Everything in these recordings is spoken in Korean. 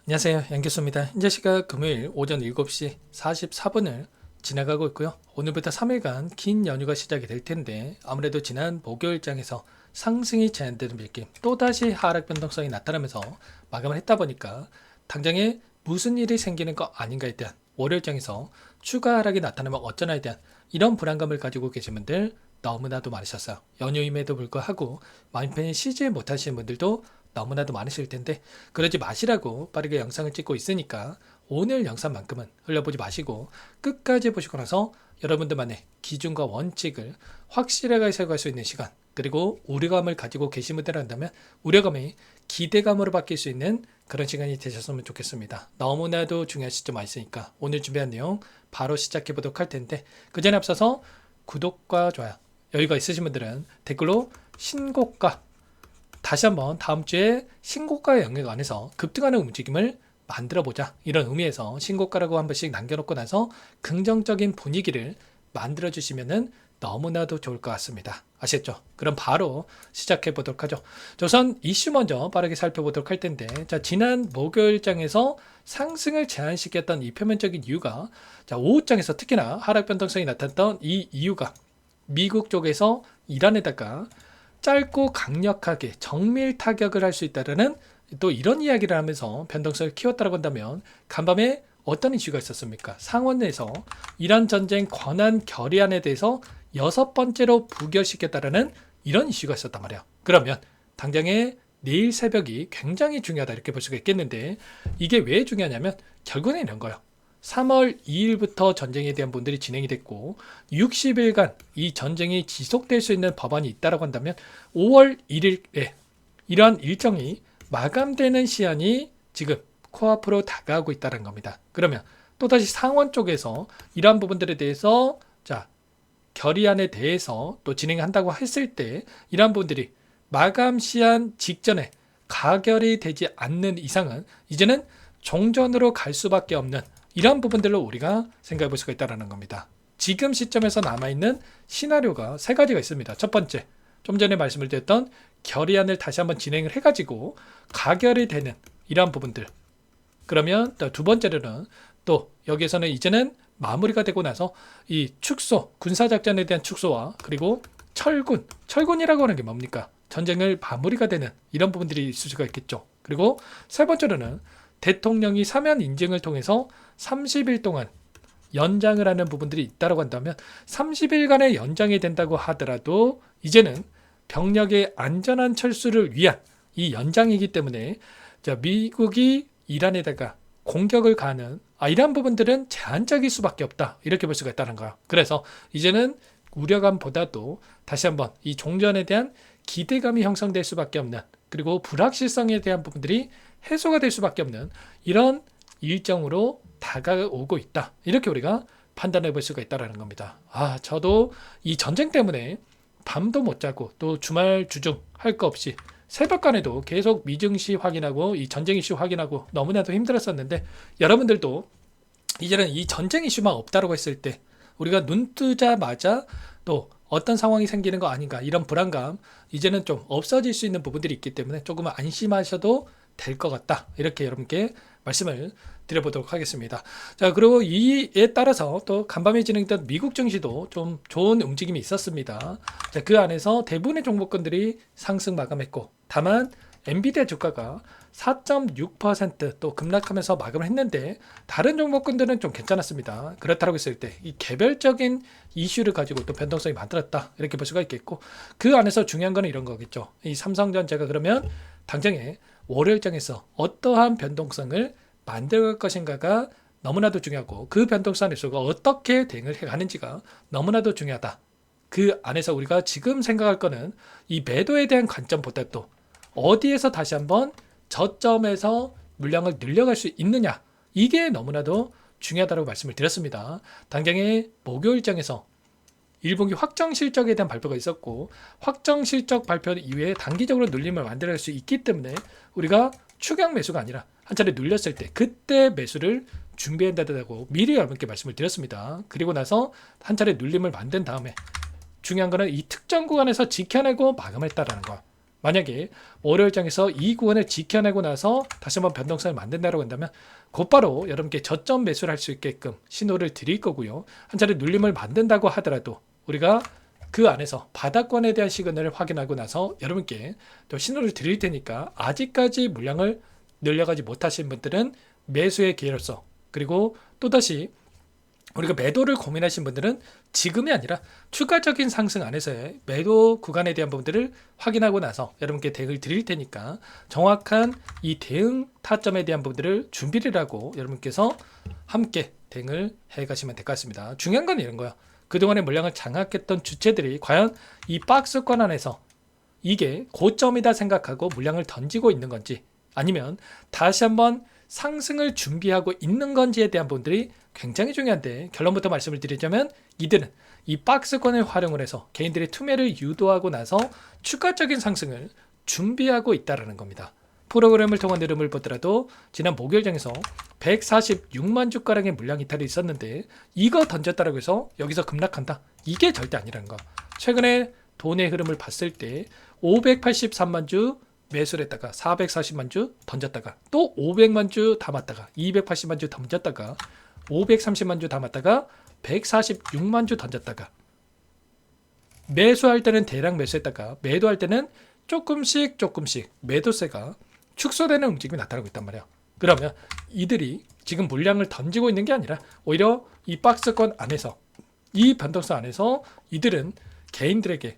안녕하세요, 양교수입니다. 현재 시각 금요일 오전 7시 44분을 지나가고 있고요. 오늘부터 3일간 긴 연휴가 시작이 될 텐데 아무래도 지난 목요일장에서 상승이 제한되는 빌김 또다시 하락 변동성이 나타나면서 마감을 했다 보니까 당장에 무슨 일이 생기는 거 아닌가에 대한 월요일장에서 추가 하락이 나타나면 어쩌나에 대한 이런 불안감을 가지고 계신 분들 너무나도 많으셨어요. 연휴임에도 불구하고 마음편히 쉬지 못하시는 분들도 너무나도 많으실 텐데 그러지 마시라고 빠르게 영상을 찍고 있으니까 오늘 영상만큼은 흘려보지 마시고 끝까지 보시고 나서 여러분들만의 기준과 원칙을 확실하게 세워갈 수 있는 시간, 그리고 우려감을 가지고 계신 분들이라면 우려감이 기대감으로 바뀔 수 있는 그런 시간이 되셨으면 좋겠습니다. 너무나도 중요한 시점 와 있으니까 오늘 준비한 내용 바로 시작해 보도록 할 텐데 그 전에 앞서서 구독과 좋아요, 여유가 있으신 분들은 댓글로 신고가, 다시 한번 다음 주에 신고가의 영역 안에서 급등하는 움직임을 만들어보자, 이런 의미에서 신고가라고 한 번씩 남겨놓고 나서 긍정적인 분위기를 만들어주시면 너무나도 좋을 것 같습니다. 아시겠죠? 그럼 바로 시작해 보도록 하죠. 우선 이슈 먼저 빠르게 살펴보도록 할 텐데, 자, 지난 목요일장에서 상승을 제한시켰던 이 표면적인 이유가, 자, 오후장에서 특히나 하락 변동성이 나타났던 이 이유가 미국 쪽에서 이란에다가 짧고 강력하게 정밀 타격을 할 수 있다는 또 이런 이야기를 하면서 변동성을 키웠다고 한다면, 간밤에 어떤 이슈가 있었습니까? 상원에서 이란 전쟁 권한 결의안에 대해서 6번째로 부결시켰다는 이런 이슈가 있었단 말이야. 그러면 당장에 내일 새벽이 굉장히 중요하다 이렇게 볼 수가 있겠는데, 이게 왜 중요하냐면 결국은 이런 거예요. 3월 2일부터 전쟁에 대한 분들이 진행이 됐고 60일간 이 전쟁이 지속될 수 있는 법안이 있다고 한다면 5월 1일에 이러한 일정이 마감되는 시한이 지금 코앞으로 다가오고 있다는 겁니다. 그러면 또다시 상원 쪽에서 이러한 부분들에 대해서 결의안에 대해서 또 진행한다고 했을 때 이러한 부분들이 마감 시한 직전에 가결이 되지 않는 이상은 이제는 종전으로 갈 수밖에 없는 이런 부분들로 우리가 생각해 볼 수가 있다는 겁니다. 지금 시점에서 남아있는 시나리오가 세 가지가 있습니다. 첫 번째, 좀 전에 말씀을 드렸던 결의안을 다시 한번 진행을 해가지고 가결이 되는 이러한 부분들. 그러면 또 두 번째로는 또 여기에서는 이제는 마무리가 되고 나서 이 축소, 군사작전에 대한 축소와 그리고 철군이라고 하는 게 뭡니까? 전쟁을 마무리가 되는 이런 부분들이 있을 수가 있겠죠. 그리고 세 번째로는 대통령이 사면 인증을 통해서 30일 동안 연장을 하는 부분들이 있다고 한다면 30일간의 연장이 된다고 하더라도 이제는 병력의 안전한 철수를 위한 이 연장이기 때문에 미국이 이란에다가 공격을 가는 이러한 부분들은 제한적일 수밖에 없다 이렇게 볼 수가 있다는 거야. 그래서 이제는 우려감보다도 다시 한번 이 종전에 대한 기대감이 형성될 수밖에 없는, 그리고 불확실성에 대한 부분들이 해소가 될 수밖에 없는 이런 일정으로 다가오고 있다, 이렇게 우리가 판단해 볼 수가 있다는 겁니다. 저도 이 전쟁 때문에 밤도 못 자고 또 주말 주중 할 거 없이 새벽간에도 계속 미증시 확인하고 이 전쟁 이슈 확인하고 너무나도 힘들었었는데, 여러분들도 이제는 이 전쟁 이슈만 없다고 했을 때 우리가 눈 뜨자마자 또 어떤 상황이 생기는 거 아닌가, 이런 불안감 이제는 좀 없어질 수 있는 부분들이 있기 때문에 조금 안심하셔도 될 것 같다, 이렇게 여러분께 말씀을 드려보도록 하겠습니다. 자, 그리고 이에 따라서 또 간밤에 진행된 미국 증시도 좀 좋은 움직임이 있었습니다. 자, 그 안에서 대부분의 종목군들이 상승 마감했고, 다만 엔비디아 주가가 4.6% 급락하면서 마감을 했는데 다른 종목군들은 좀 괜찮았습니다. 그렇다고 했을 때 이 개별적인 이슈를 가지고 또 변동성이 만들었다, 이렇게 볼 수가 있겠고, 그 안에서 중요한 거는 이런 거겠죠. 이 삼성전자가 그러면 당장에 월요일장에서 어떠한 변동성을 만들 것인가가 너무나도 중요하고, 그 변동성 에서 어떻게 대응을 해가는지가 너무나도 중요하다. 그 안에서 우리가 지금 생각할 거는 이 매도에 대한 관점보다도 어디에서 다시 한번 저점에서 물량을 늘려갈 수 있느냐, 이게 너무나도 중요하다고 말씀을 드렸습니다. 당장에 목요일장에서 1분기 확정 실적에 대한 발표가 있었고, 확정 실적 발표 이후에 단기적으로 눌림을 만들어낼 수 있기 때문에 우리가 추격 매수가 아니라 한 차례 눌렸을 때 그때 매수를 준비한다고 미리 여러분께 말씀을 드렸습니다. 그리고 나서 한 차례 눌림을 만든 다음에 중요한 거는 이 특정 구간에서 지켜내고 마감했다라는 거. 만약에 월요일장에서 이 구간을 지켜내고 나서 다시 한번 변동성을 만든다고 한다면 곧바로 여러분께 저점 매수를 할 수 있게끔 신호를 드릴 거고요. 한 차례 눌림을 만든다고 하더라도 우리가 그 안에서 바닥권에 대한 시그널을 확인하고 나서 여러분께 또 신호를 드릴 테니까 아직까지 물량을 늘려가지 못하신 분들은 매수의 기회로서, 그리고 또다시 우리가 매도를 고민하신 분들은 지금이 아니라 추가적인 상승 안에서의 매도 구간에 대한 부분들을 확인하고 나서 여러분께 대응을 드릴 테니까 정확한 이 대응 타점에 대한 부분들을 준비를 하고 여러분께서 함께 대응을 해 가시면 될 것 같습니다. 중요한 건 이런 거야. 그동안의 물량을 장악했던 주체들이 과연 이 박스권 안에서 이게 고점이다 생각하고 물량을 던지고 있는 건지, 아니면 다시 한번 상승을 준비하고 있는 건지에 대한 부분들이 굉장히 중요한데, 결론부터 말씀을 드리자면 이들은 이 박스권을 활용을 해서 개인들의 투매를 유도하고 나서 추가적인 상승을 준비하고 있다는 겁니다. 프로그램을 통한 흐름을 보더라도 지난 목요일장에서 146만 주가량의 물량 이탈이 있었는데 이거 던졌다라고 해서 여기서 급락한다? 이게 절대 아니라는 거. 최근에 돈의 흐름을 봤을 때 583만 주 매수를 했다가 440만 주 던졌다가 또 500만 주 담았다가 280만 주 던졌다가 530만 주 담았다가 146만 주 던졌다가, 매수할 때는 대량 매수했다가 매도할 때는 조금씩 매도세가 축소되는 움직임이 나타나고 있단 말이야. 그러면 이들이 지금 물량을 던지고 있는 게 아니라 오히려 이 박스권 안에서, 이 변동성 안에서 이들은 개인들에게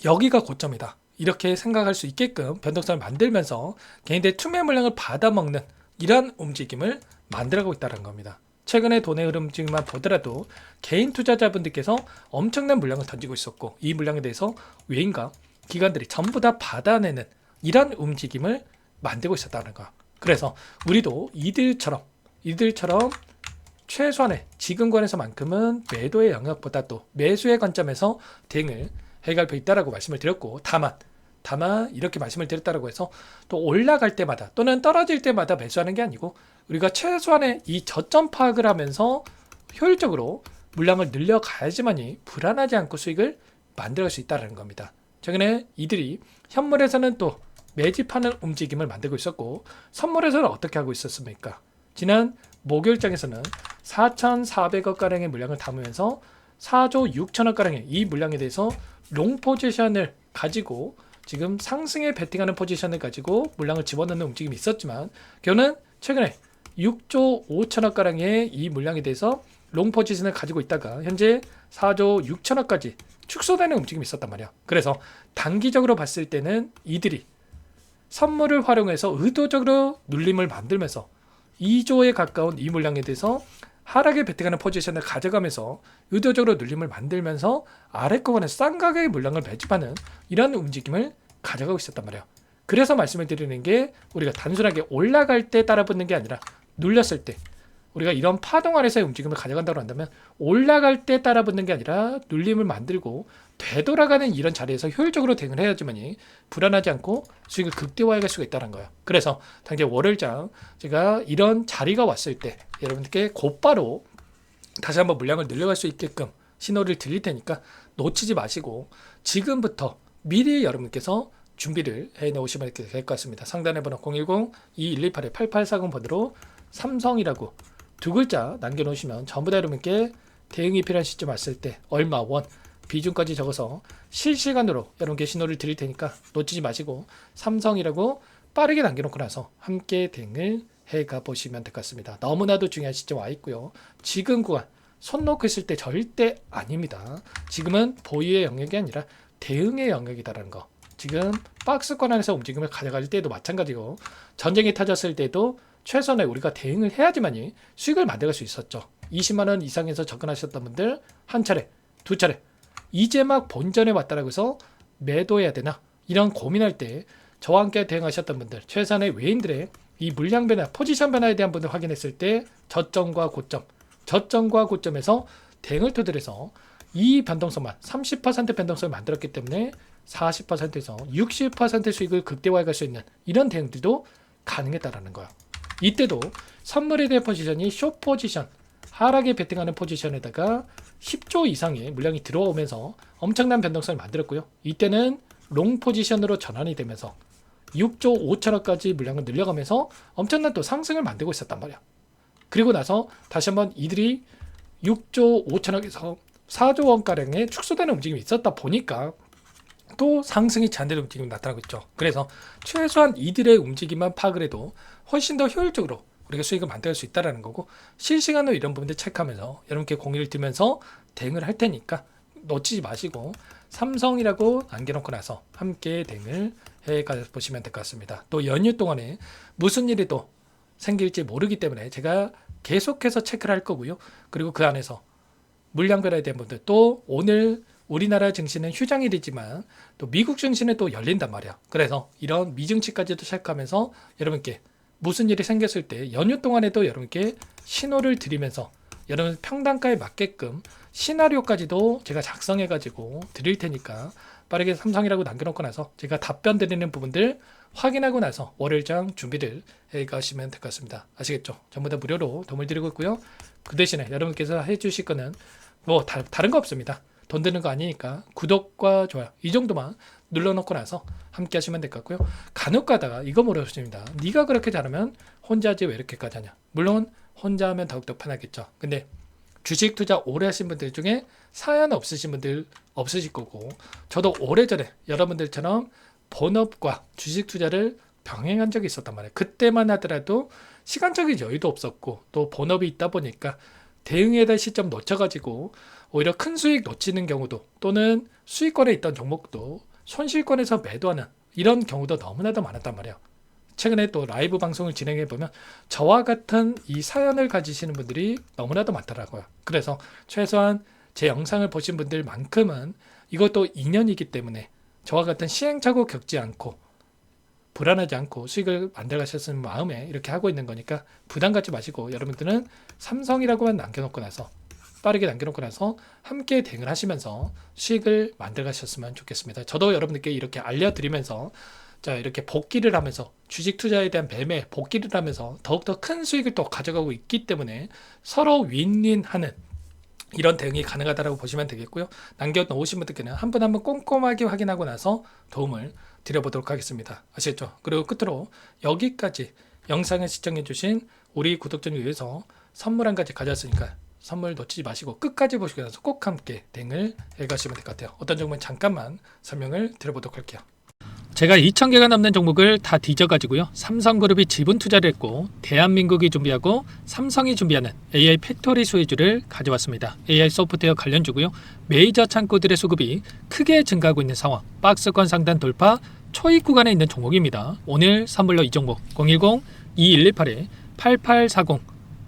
여기가 고점이다 이렇게 생각할 수 있게끔 변동성을 만들면서 개인들의 투매 물량을 받아먹는 이러한 움직임을 만들어가고 있다는 겁니다. 최근에 돈의 흐름 움직임만 보더라도 개인 투자자분들께서 엄청난 물량을 던지고 있었고 이 물량에 대해서 외인과 기관들이 전부 다 받아내는 이런 움직임을 만들고 있었다는 거. 그래서 우리도 이들처럼 최소한의 지금 관에서만큼은 매도의 영역보다도 매수의 관점에서 대응을 해갈 있다라고 말씀을 드렸고, 다만 이렇게 말씀을 드렸다라고 해서 또 올라갈 때마다 또는 떨어질 때마다 매수하는 게 아니고 우리가 최소한의 이 저점 파악을 하면서 효율적으로 물량을 늘려가야지만이 불안하지 않고 수익을 만들어갈 수 있다는 겁니다. 최근에 이들이 현물에서는 또 매집하는 움직임을 만들고 있었고 선물에서는 어떻게 하고 있었습니까? 지난 목요일장에서는 4,400억가량의 물량을 담으면서 4조 6천억가량의 이 물량에 대해서 롱 포지션을 가지고 지금 상승에 베팅하는 포지션을 가지고 물량을 집어넣는 움직임이 있었지만 결국은 최근에 6조 5천억가량의 이 물량에 대해서 롱 포지션을 가지고 있다가 현재 4조 6천억까지 축소되는 움직임이 있었단 말이야. 그래서 단기적으로 봤을 때는 이들이 선물을 활용해서 의도적으로 눌림을 만들면서 2조에 가까운 이 물량에 대해서 하락에 베팅하는 포지션을 가져가면서 의도적으로 눌림을 만들면서 아래 구간에 싼 가격의 물량을 매집하는 이런 움직임을 가져가고 있었단 말이에요. 그래서 말씀을 드리는 게 우리가 단순하게 올라갈 때 따라붙는 게 아니라 눌렸을 때 우리가 이런 파동 아래서의 움직임을 가져간다고 한다면 올라갈 때 따라붙는 게 아니라 눌림을 만들고 되돌아가는 이런 자리에서 효율적으로 대응을 해야지만이 불안하지 않고 수익을 극대화해 갈 수가 있다는 거예요. 그래서 당장 월요일장 제가 이런 자리가 왔을 때 여러분들께 곧바로 다시 한번 물량을 늘려갈 수 있게끔 신호를 드릴 테니까 놓치지 마시고 지금부터 미리 여러분께서 준비를 해 놓으시면 될 것 같습니다. 상단의 번호 010-2128-8840 번호로 삼성이라고 두 글자 남겨놓으시면 전부 다 여러분께 대응이 필요한 시점 왔을 때 얼마 원 비중까지 적어서 실시간으로 여러분께 신호를 드릴 테니까 놓치지 마시고 삼성이라고 빠르게 남겨놓고 나서 함께 대응을 해가 보시면 될 것 같습니다. 너무나도 중요한 시점 와 있고요. 지금 구간 손 놓고 있을 때 절대 아닙니다. 지금은 보유의 영역이 아니라 대응의 영역이다라는 거. 지금 박스권 안에서 움직임을 가져갈 때도 마찬가지고 전쟁이 터졌을 때도 최선의 우리가 대응을 해야지만이 수익을 만들어갈 수 있었죠. 20만원 이상에서 접근하셨던 분들 한 차례, 두 차례 이제 막 본전에 왔다라고 해서 매도해야 되나 이런 고민할 때 저와 함께 대응하셨던 분들, 최선의 외인들의 이 물량 변화, 포지션 변화에 대한 분들 확인했을 때 저점과 고점에서 대응을 토대로해서 이 변동성만 30% 변동성을 만들었기 때문에 40%에서 60% 수익을 극대화해 갈 수 있는 이런 대응들도 가능했다라는 거야. 이때도 선물에 대한 포지션이 숏 포지션, 하락에 베팅하는 포지션에다가 10조 이상의 물량이 들어오면서 엄청난 변동성을 만들었고요. 이때는 롱 포지션으로 전환이 되면서 6조 5천억까지 물량을 늘려가면서 엄청난 또 상승을 만들고 있었단 말이야. 그리고 나서 다시 한번 이들이 6조 5천억에서 4조 원가량의 축소되는 움직임이 있었다 보니까 또 상승이 제한되는 움직임이 나타나고 있죠. 그래서 최소한 이들의 움직임만 파악을 해도 훨씬 더 효율적으로 우리가 수익을 만들 수 있다는 거고, 실시간으로 이런 부분들 체크하면서 여러분께 공유를 드리면서 대응을 할 테니까 놓치지 마시고 삼성이라고 남겨놓고 나서 함께 대응을 해가보시면 될 것 같습니다. 또 연휴 동안에 무슨 일이 또 생길지 모르기 때문에 제가 계속해서 체크를 할 거고요. 그리고 그 안에서 물량 변화에 대한 분들, 또 오늘 우리나라 증시는 휴장일이지만 또 미국 증시는 또 열린단 말이야. 그래서 이런 미증시까지도 체크하면서 여러분께 무슨 일이 생겼을 때 연휴 동안에도 여러분께 신호를 드리면서 여러분 평단가에 맞게끔 시나리오까지도 제가 작성해 가지고 드릴 테니까 빠르게 삼성이라고 남겨놓고 나서 제가 답변 드리는 부분들 확인하고 나서 월요일장 준비를 해 가시면 될 것 같습니다. 아시겠죠? 전부 다 무료로 도움을 드리고 있고요. 그 대신에 여러분께서 해주실 거는 뭐 다른 거 없습니다. 돈 드는 거 아니니까 구독과 좋아요 이 정도만 눌러놓고 나서 함께 하시면 될 것 같고요. 간혹 가다가 이거 물어보십니다. 네가 그렇게 잘하면 혼자 하지 왜 이렇게까지 하냐. 물론 혼자 하면 더욱더 편하겠죠. 근데 주식 투자 오래 하신 분들 중에 사연 없으신 분들 없으실 거고, 저도 오래전에 여러분들처럼 본업과 주식 투자를 병행한 적이 있었단 말이에요. 그때만 하더라도 시간적인 여유도 없었고 또 본업이 있다 보니까 대응해야 될 시점 놓쳐가지고 오히려 큰 수익 놓치는 경우도, 또는 수익권에 있던 종목도 손실권에서 매도하는 이런 경우도 너무나도 많았단 말이에요. 최근에 또 라이브 방송을 진행해 보면 저와 같은 이 사연을 가지시는 분들이 너무나도 많더라고요. 그래서 최소한 제 영상을 보신 분들만큼은 이것도 인연이기 때문에 저와 같은 시행착오 겪지 않고 불안하지 않고 수익을 만들어 가셨으면 마음에 이렇게 하고 있는 거니까 부담 갖지 마시고, 여러분들은 삼성이라고만 남겨놓고 나서 빠르게 남겨놓고 나서 함께 대응을 하시면서 수익을 만들어 가셨으면 좋겠습니다. 저도 여러분들께 이렇게 알려드리면서 자, 이렇게 복귀를 하면서 주식 투자에 대한 매매 복귀를 하면서 더욱더 큰 수익을 또 가져가고 있기 때문에 서로 윈윈하는 이런 대응이 가능하다고 보시면 되겠고요. 남겨놓으신 분들께는 한 분 한 분 꼼꼼하게 확인하고 나서 도움을 드려보도록 하겠습니다. 아시겠죠? 그리고 끝으로 여기까지 영상을 시청해주신 우리 구독자를 위해서 선물 한 가지 가져왔으니까 선물 놓치지 마시고 끝까지 보시고 나서 꼭 함께 대응을 해가시면 될 것 같아요. 어떤 종목은 잠깐만 설명을 드려보도록 할게요. 제가 2,000개가 넘는 종목을 다 뒤져가지고요. 삼성그룹이 지분 투자를 했고 대한민국이 준비하고 삼성이 준비하는 AI 팩토리 수혜주를 가져왔습니다. AI 소프트웨어 관련주고요. 메이저 창고들의 수급이 크게 증가하고 있는 상황, 박스권 상단 돌파 초입 구간에 있는 종목입니다. 오늘 선물로 이 종목 010-2118-8840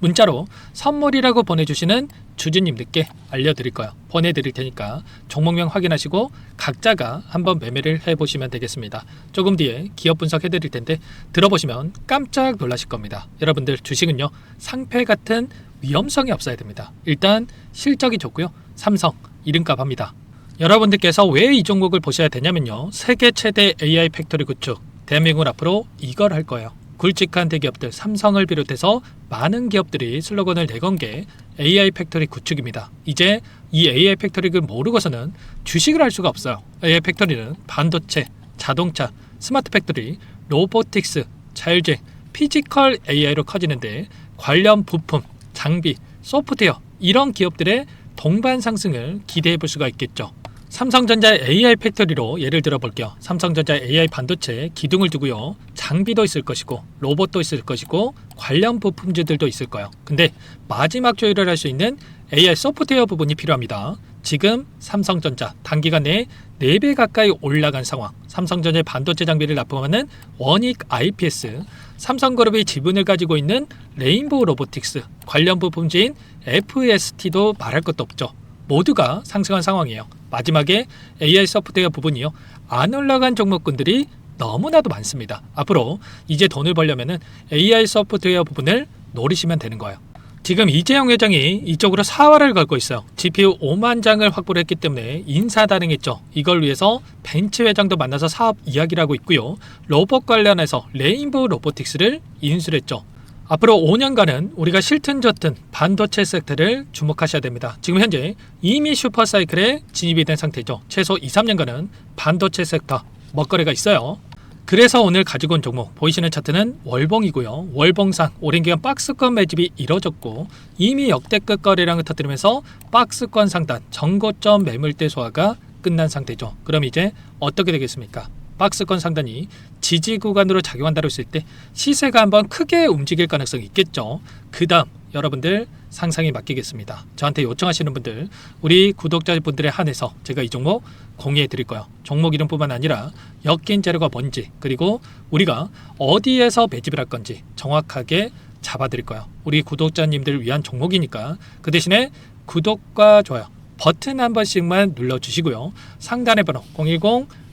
문자로 선물이라고 보내주시는 주주님들께 알려드릴 거예요. 보내드릴 테니까 종목명 확인하시고 각자가 한번 매매를 해보시면 되겠습니다. 조금 뒤에 기업 분석해드릴 텐데 들어보시면 깜짝 놀라실 겁니다. 여러분들 주식은요, 상패 같은 위험성이 없어야 됩니다. 일단 실적이 좋고요. 삼성 이름값 합니다. 여러분들께서 왜 이 종목을 보셔야 되냐면요, 세계 최대 AI 팩토리 구축, 대한민국은 앞으로 이걸 할 거예요. 굵직한 대기업들 삼성을 비롯해서 많은 기업들이 슬로건을 내건 게 AI 팩토리 구축입니다. 이제 이 AI 팩토리를 모르고서는 주식을 할 수가 없어요. AI 팩토리는 반도체, 자동차, 스마트 팩토리, 로보틱스, 자율주행, 피지컬 AI로 커지는데 관련 부품, 장비, 소프트웨어 이런 기업들의 동반 상승을 기대해 볼 수가 있겠죠. 삼성전자의 AI 팩토리로 예를 들어 볼게요. 삼성전자 AI 반도체 기둥을 두고요. 장비도 있을 것이고 로봇도 있을 것이고 관련 부품주들도 있을 거예요. 근데 마지막 조율을 할 수 있는 AI 소프트웨어 부분이 필요합니다. 지금 삼성전자 단기간 내에 4배 가까이 올라간 상황, 삼성전자의 반도체 장비를 납품하는 원익 IPS, 삼성그룹이 지분을 가지고 있는 레인보우 로보틱스, 관련 부품주인 FST도 말할 것도 없죠. 모두가 상승한 상황이에요. 마지막에 AI 소프트웨어 부분이요, 안 올라간 종목군들이 너무나도 많습니다. 앞으로 이제 돈을 벌려면 AI 소프트웨어 부분을 노리시면 되는 거예요. 지금 이재용 회장이 이쪽으로 사활을 걸고 있어요. GPU 5만 장을 확보를 했기 때문에 인사단행했죠. 이걸 위해서 벤츠 회장도 만나서 사업 이야기를 하고 있고요. 로봇 관련해서 레인보우 로보틱스를 인수를 했죠. 앞으로 5년간은 우리가 싫든 좋든 반도체 섹터를 주목하셔야 됩니다. 지금 현재 이미 슈퍼사이클에 진입이 된 상태죠. 최소 2, 3년간은 반도체 섹터 먹거리가 있어요. 그래서 오늘 가지고 온 종목 보이시는 차트는 월봉이고요. 월봉상 오랜 기간 박스권 매집이 이뤄졌고 이미 역대급 거래량을 터뜨리면서 박스권 상단 전고점 매물대 소화가 끝난 상태죠. 그럼 이제 어떻게 되겠습니까? 박스권 상단이 지지 구간으로 작용한다고 했을 때 시세가 한번 크게 움직일 가능성이 있겠죠. 그 다음 여러분들 상상에 맡기겠습니다. 저한테 요청하시는 분들 우리 구독자분들에 한해서 제가 이 종목 공유해 드릴 거예요. 종목 이름뿐만 아니라 엮인 재료가 뭔지 그리고 우리가 어디에서 매집을 할 건지 정확하게 잡아 드릴 거예요. 우리 구독자님들 위한 종목이니까 그 대신에 구독과 좋아요 버튼 한 번씩만 눌러주시고요. 상단의 번호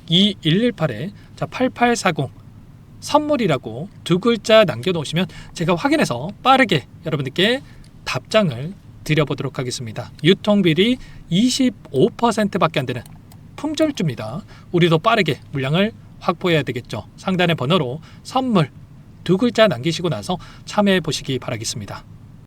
010-2118-8840 선물이라고 두 글자 남겨놓으시면 제가 확인해서 빠르게 여러분들께 답장을 드려보도록 하겠습니다. 유통비리 25%밖에 안 되는 품절주입니다. 우리도 빠르게 물량을 확보해야 되겠죠. 상단의 번호로 선물 두 글자 남기시고 나서 참여해 보시기 바라겠습니다.